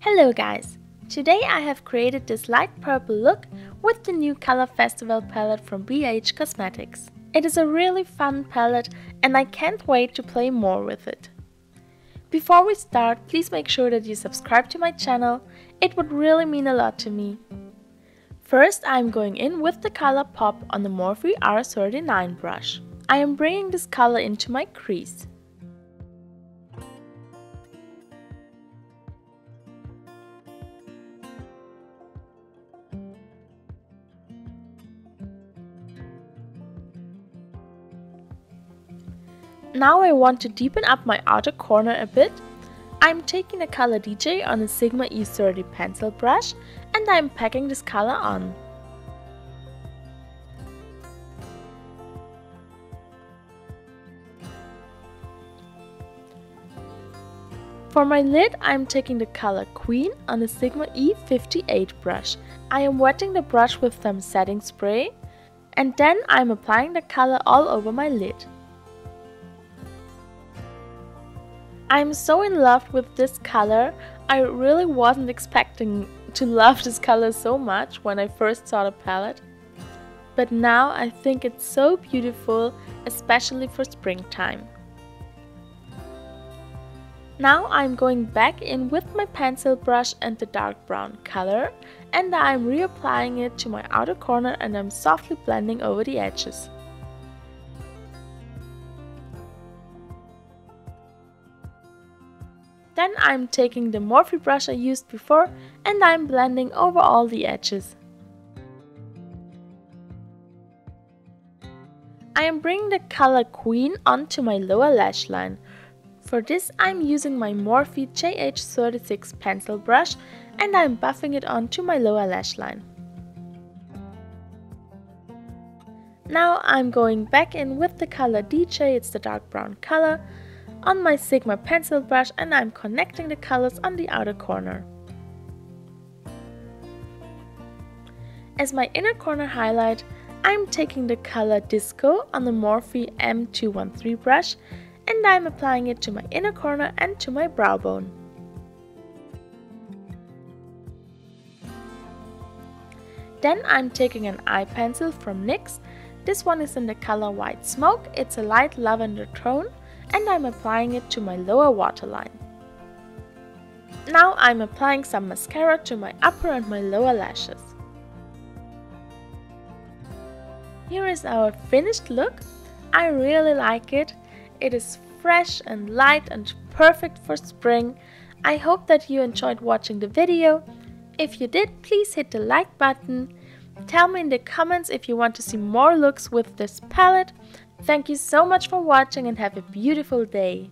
Hello guys! Today I have created this light purple look with the new Color Festival palette from BH Cosmetics. It is a really fun palette and I can't wait to play more with it. Before we start, please make sure that you subscribe to my channel, it would really mean a lot to me. First I am going in with the color Pop on the Morphe R39 brush. I am bringing this color into my crease. Now I want to deepen up my outer corner a bit. I'm taking the color DJ on a Sigma E30 pencil brush and I'm packing this color on. For my lid, I'm taking the color Queen on a Sigma E58 brush. I am wetting the brush with some setting spray and then I'm applying the color all over my lid. I'm so in love with this color. I really wasn't expecting to love this color so much when I first saw the palette. But now I think it's so beautiful, especially for springtime. Now I'm going back in with my pencil brush and the dark brown color and I'm reapplying it to my outer corner and I'm softly blending over the edges. Then I'm taking the Morphe brush I used before and I'm blending over all the edges. I am bringing the color Queen onto my lower lash line. For this I'm using my Morphe JH36 pencil brush and I'm buffing it onto my lower lash line. Now I'm going back in with the color DJ, it's the dark brown color, on my Sigma pencil brush and I'm connecting the colors on the outer corner. As my inner corner highlight, I'm taking the color Disco on the Morphe M213 brush and I'm applying it to my inner corner and to my brow bone. Then I'm taking an eye pencil from Nyx. This one is in the color White Smoke, it's a light lavender tone, and I'm applying it to my lower waterline. Now I'm applying some mascara to my upper and my lower lashes. Here is our finished look. I really like it. It is fresh and light and perfect for spring. I hope that you enjoyed watching the video. If you did, please hit the like button. Tell me in the comments if you want to see more looks with this palette. Thank you so much for watching and have a beautiful day.